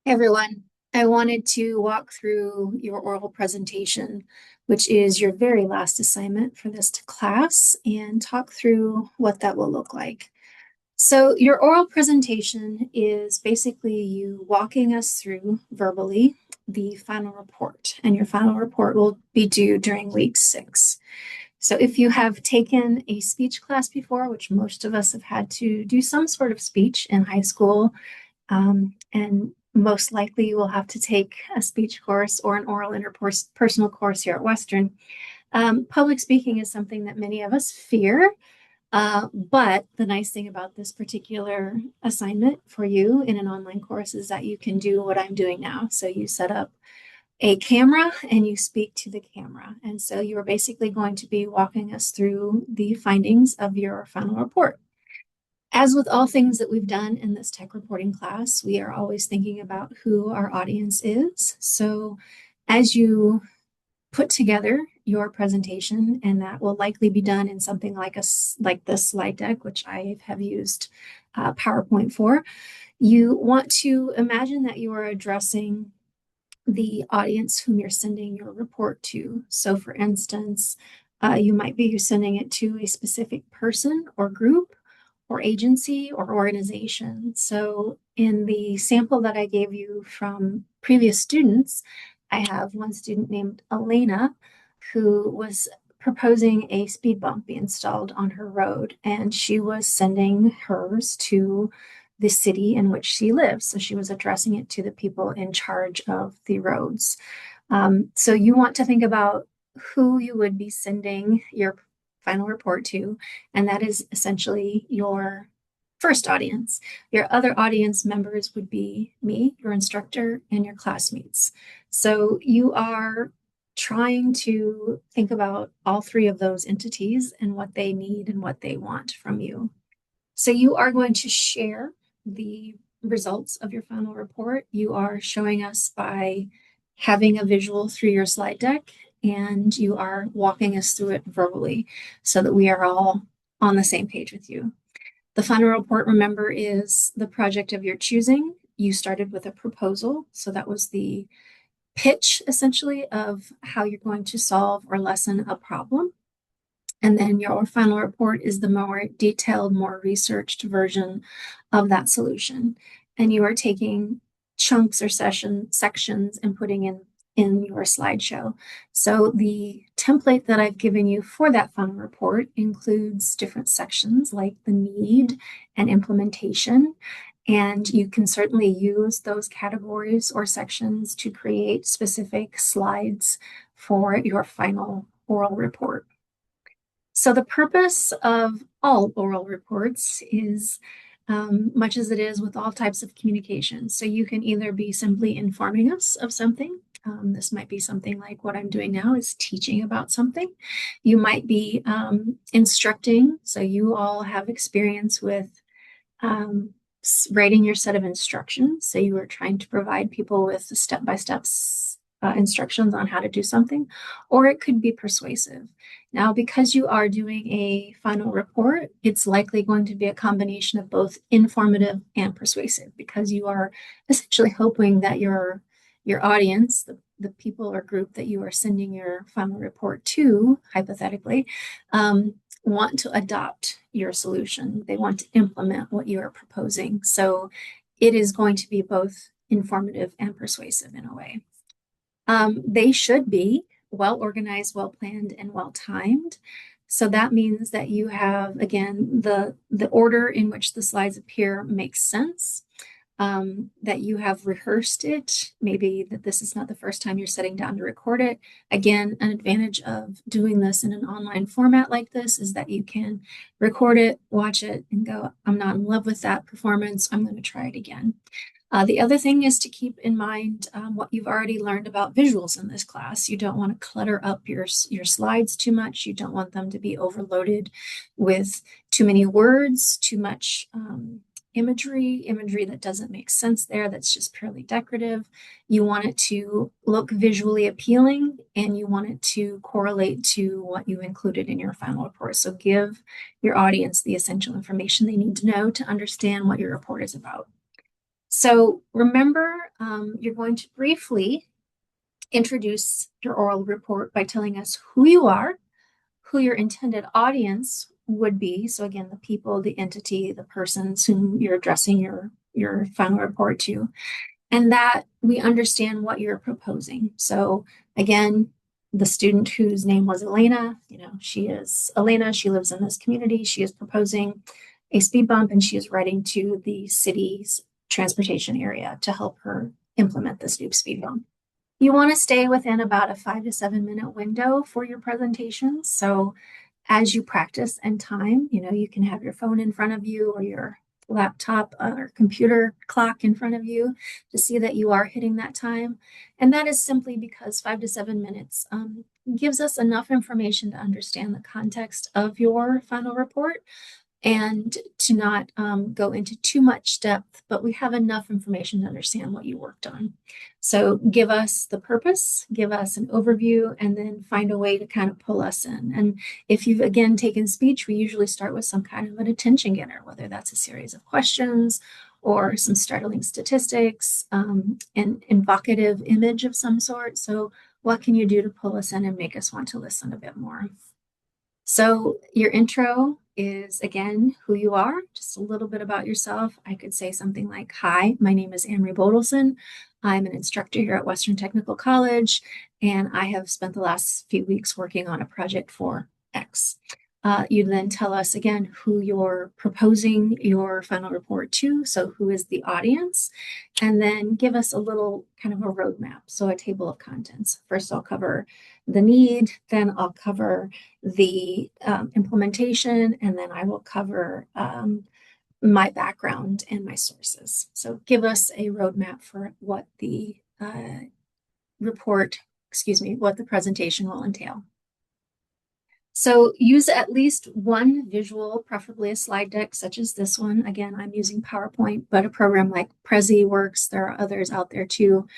Hey everyone, I wanted to walk through your oral presentation, which is your very last assignment for this class, and talk through what that will look like. So, your oral presentation is basically you walking us through verbally the final report, and your final report will be due during week 6. So, if you have taken a speech class before, which most of us have had to do some sort of speech in high school, and most likely you will have to take a speech course or an oral interpersonal course here at Western. Public speaking is something that many of us fear, but the nice thing about this particular assignment for you in an online course is that you can do what I'm doing now. So you set up a camera and you speak to the camera. And so you are basically going to be walking us through the findings of your final report. As with all things that we've done in this tech reporting class, we are always thinking about who our audience is. So as you put together your presentation, and that will likely be done in something like this slide deck, which I have used PowerPoint for, you want to imagine that you are addressing the audience whom you're sending your report to. So for instance, you might be sending it to a specific person or group or agency or organization. So in the sample that I gave you from previous students, I have one student named Elena who was proposing a speed bump be installed on her road, and she was sending hers to the city in which she lives. So she was addressing it to the people in charge of the roads. So you want to think about who you would be sending your final report to, and that is essentially your first audience. Your other audience members would be me, your instructor, and your classmates. So you are trying to think about all three of those entities and what they need and what they want from you. So you are going to share the results of your final report. You are showing us by having a visual through your slide deck, and you are walking us through it verbally so that we are all on the same page with you. The final report, remember, is the project of your choosing. You started with a proposal, so that was the pitch essentially of how you're going to solve or lessen a problem. And then your final report is the more detailed, more researched version of that solution. And you are taking chunks or sections and putting in your slideshow. So the template that I've given you for that final report includes different sections like the need and implementation. And you can certainly use those categories or sections to create specific slides for your final oral report. So the purpose of all oral reports is much as it is with all types of communication. So you can either be simply informing us of something. This might be something like what I'm doing now is teaching about something. You might be instructing. So you all have experience with writing your set of instructions. So you are trying to provide people with the step-by-step instructions on how to do something, or it could be persuasive. Now, because you are doing a final report, it's likely going to be a combination of both informative and persuasive, because you are essentially hoping that your audience, the people or group that you are sending your final report to, hypothetically, want to adopt your solution. They want to implement what you are proposing. So it is going to be both informative and persuasive in a way. They should be well organized, well planned, and well timed. So that means that you have, again, the order in which the slides appear makes sense, that you have rehearsed it, maybe that this is not the first time you're sitting down to record it. Again, an advantage of doing this in an online format like this is that you can record it, watch it, and go, I'm not in love with that performance, I'm going to try it again. The other thing is to keep in mind what you've already learned about visuals in this class. You don't want to clutter up your slides too much. You don't want them to be overloaded with too many words, too much imagery that doesn't make sense there, that's just purely decorative. You want it to look visually appealing, and you want it to correlate to what you included in your final report. So give your audience the essential information they need to know to understand what your report is about. So remember, you're going to briefly introduce your oral report by telling us who you are, who your intended audience would be. So again, the people, the entity, the persons whom you're addressing your final report to, and that we understand what you're proposing. So again, the student whose name was Elena, she is Elena, she lives in this community, she is proposing a speed bump and she is writing to the city's transportation area to help her implement this new speed bump. You want to stay within about a 5 to 7 minute window for your presentations. So as you practice and time, you can have your phone in front of you or your laptop or computer clock in front of you to see that you are hitting that time. And that is simply because 5 to 7 minutes gives us enough information to understand the context of your final report and to not go into too much depth, but we have enough information to understand what you worked on. So give us the purpose, give us an overview, and then find a way to kind of pull us in. And if you've again taken speech, we usually start with some kind of an attention getter, whether that's a series of questions or some startling statistics, an evocative image of some sort. So what can you do to pull us in and make us want to listen a bit more? So your intro is again who you are, just a little bit about yourself. I could say something like, "Hi, my name is Amory Bodelson. I'm an instructor here at Western Technical College, and I have spent the last few weeks working on a project for X." You then tell us again who you're proposing your final report to, so who is the audience, and then give us a little kind of a roadmap, so a table of contents. First, I'll cover the need, then I'll cover the implementation, and then I will cover my background and my sources. So give us a roadmap for what the what the presentation will entail. So use at least one visual, preferably a slide deck such as this one. Again, I'm using PowerPoint, but a program like Prezi works. There are others out there too,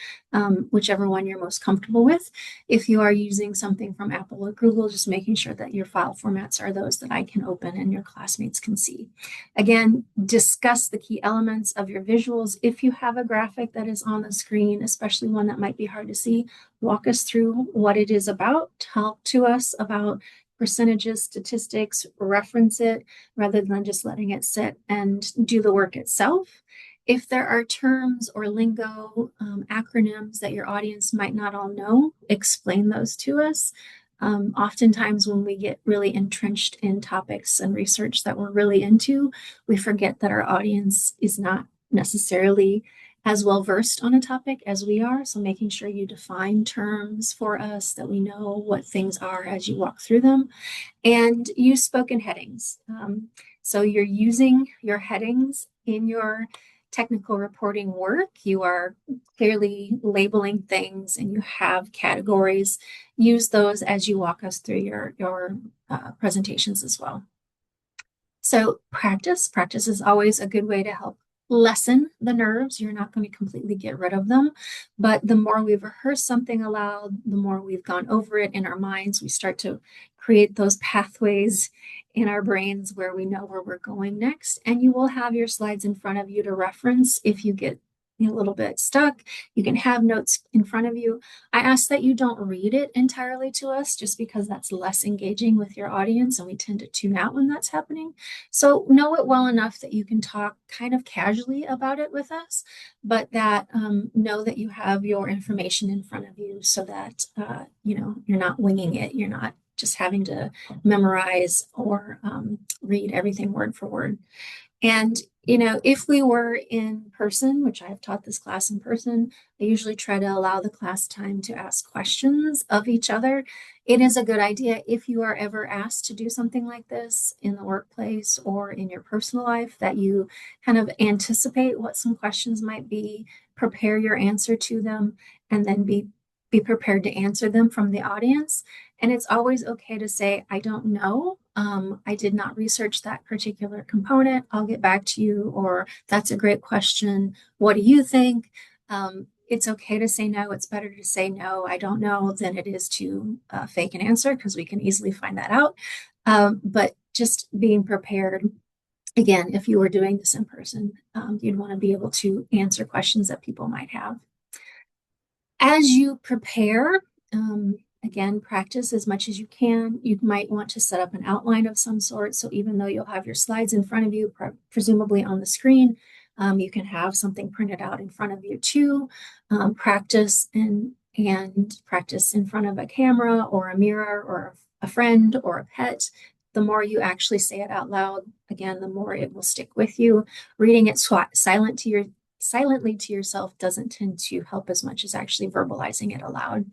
whichever one you're most comfortable with. If you are using something from Apple or Google, just making sure that your file formats are those that I can open and your classmates can see. Again, discuss the key elements of your visuals. If you have a graphic that is on the screen, especially one that might be hard to see, walk us through what it is about. Talk to us about percentages, statistics, reference it rather than just letting it sit and do the work itself. If there are terms or lingo, acronyms that your audience might not all know, explain those to us. Oftentimes when we get really entrenched in topics and research that we're really into, we forget that our audience is not necessarily as well versed on a topic as we are. So making sure you define terms for us, that we know what things are as you walk through them, and use spoken headings. So you're using your headings in your technical reporting work. You are clearly labeling things and you have categories. Use those as you walk us through your presentations as well. So practice is always a good way to help lessen the nerves. You're not going to completely get rid of them, but the more we've rehearsed something aloud, the more we've gone over it in our minds, we start to create those pathways in our brains where we know where we're going next. And you will have your slides in front of you to reference if you get a little bit stuck. You can have notes in front of you. I ask that you don't read it entirely to us just because that's less engaging with your audience and we tend to tune out when that's happening. So know it well enough that you can talk kind of casually about it with us, but that know that you have your information in front of you so that you're not winging it. You're not just having to memorize or read everything word for word. And, if we were in person, which I've taught this class in person, I usually try to allow the class time to ask questions of each other. It is a good idea if you are ever asked to do something like this in the workplace or in your personal life, that you kind of anticipate what some questions might be, prepare your answer to them, and then be prepared to answer them from the audience. And it's always okay to say, "I don't know. I did not research that particular component. I'll get back to you," or "That's a great question. What do you think?" It's okay to say no. It's better to say no, "I don't know," than it is to fake an answer because we can easily find that out. But just being prepared Again, if you were doing this in person, you'd want to be able to answer questions that people might have. As you prepare, again, practice as much as you can. You might want to set up an outline of some sort. So even though you'll have your slides in front of you, presumably on the screen, you can have something printed out in front of you too. Practice and practice in front of a camera or a mirror or a friend or a pet. The more you actually say it out loud, again, the more it will stick with you. Reading it silently to yourself doesn't tend to help as much as actually verbalizing it aloud.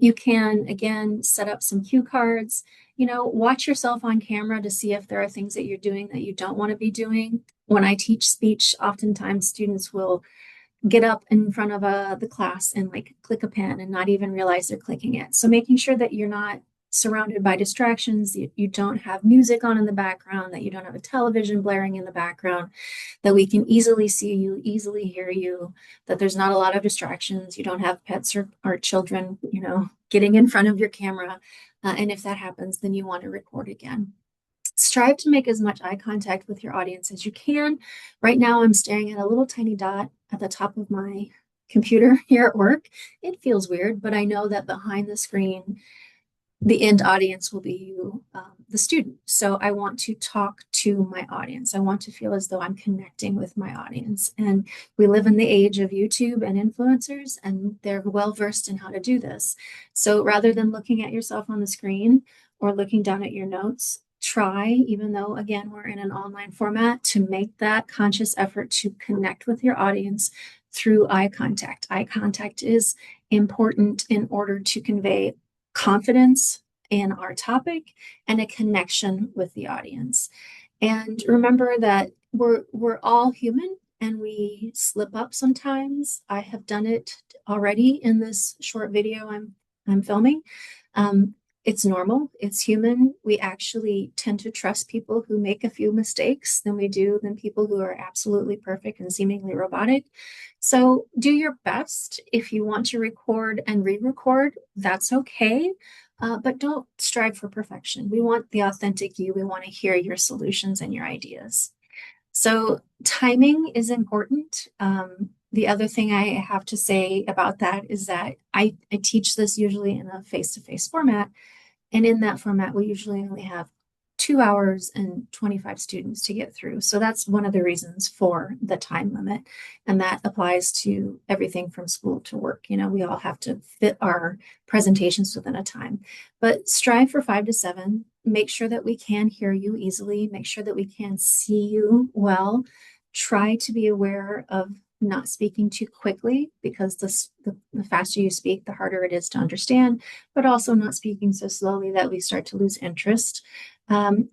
You can, again, set up some cue cards. Watch yourself on camera to see if there are things that you're doing that you don't want to be doing. When I teach speech, oftentimes students will get up in front of the class and like click a pen and not even realize they're clicking it. So making sure that you're not surrounded by distractions, you don't have music on in the background, that you don't have a television blaring in the background, that we can easily see you, easily hear you, that there's not a lot of distractions, you don't have pets or children, getting in front of your camera. And if that happens, then you want to record again. Strive to make as much eye contact with your audience as you can. Right now, I'm staring at a little tiny dot at the top of my computer here at work. It feels weird, but I know that behind the screen, the end audience will be you, the student. So I want to talk to my audience. I want to feel as though I'm connecting with my audience. And we live in the age of YouTube and influencers, and they're well versed in how to do this. So rather than looking at yourself on the screen or looking down at your notes, try, even though, again, we're in an online format, to make that conscious effort to connect with your audience through eye contact. Eye contact is important in order to convey confidence in our topic and a connection with the audience. And remember that we're all human and we slip up sometimes. I have done it already in this short video I'm filming. It's normal, it's human. We actually tend to trust people who make a few mistakes than people who are absolutely perfect and seemingly robotic. So do your best. If you want to record and re-record, that's okay. But don't strive for perfection. We want the authentic you. We want to hear your solutions and your ideas. So timing is important. The other thing I have to say about that is that I teach this usually in a face-to-face format. And in that format, we usually only have 2 hours and 25 students to get through. So that's one of the reasons for the time limit. And that applies to everything from school to work. We all have to fit our presentations within a time. But strive for 5 to 7. Make sure that we can hear you easily. Make sure that we can see you well. Try to be aware of not speaking too quickly, because the faster you speak, the harder it is to understand, but also not speaking so slowly that we start to lose interest. You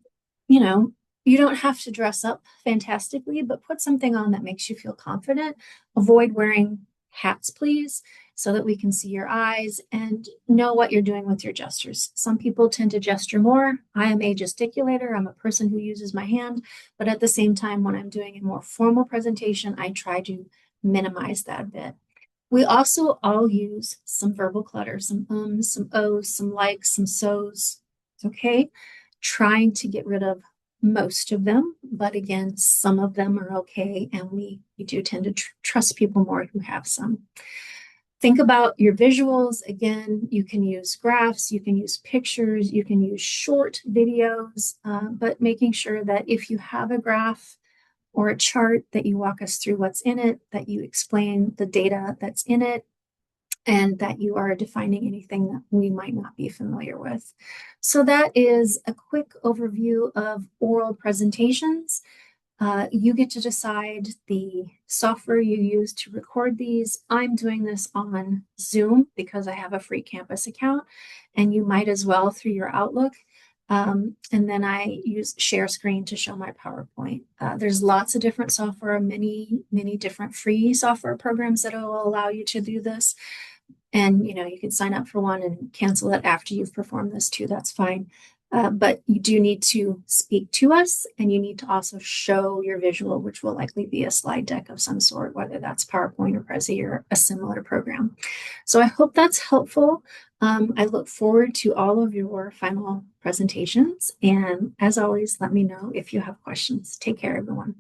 don't have to dress up fantastically, but put something on that makes you feel confident. Avoid wearing hats, please, so that we can see your eyes and know what you're doing with your gestures. Some people tend to gesture more. I am a gesticulator. I'm a person who uses my hand, but at the same time, when I'm doing a more formal presentation, I try to minimize that a bit. We also all use some verbal clutter, some ums, some ohs, some likes, some so's. It's okay. Trying to get rid of most of them, but again, some of them are okay, and we do tend to trust people more who have some. Think about your visuals. Again, you can use graphs, you can use pictures, you can use short videos, but making sure that if you have a graph or a chart, that you walk us through what's in it, that you explain the data that's in it, and that you are defining anything that we might not be familiar with. So that is a quick overview of oral presentations. You get to decide the software you use to record these. I'm doing this on Zoom because I have a free campus account, and you might as well through your Outlook. And then I use share screen to show my PowerPoint. There's lots of different software, many different free software programs that will allow you to do this. And you can sign up for one and cancel it after you've performed this too. That's fine. But you do need to speak to us, and you need to also show your visual, which will likely be a slide deck of some sort, whether that's PowerPoint or Prezi or a similar program. So I hope that's helpful. I look forward to all of your final presentations. And as always, let me know if you have questions. Take care, everyone.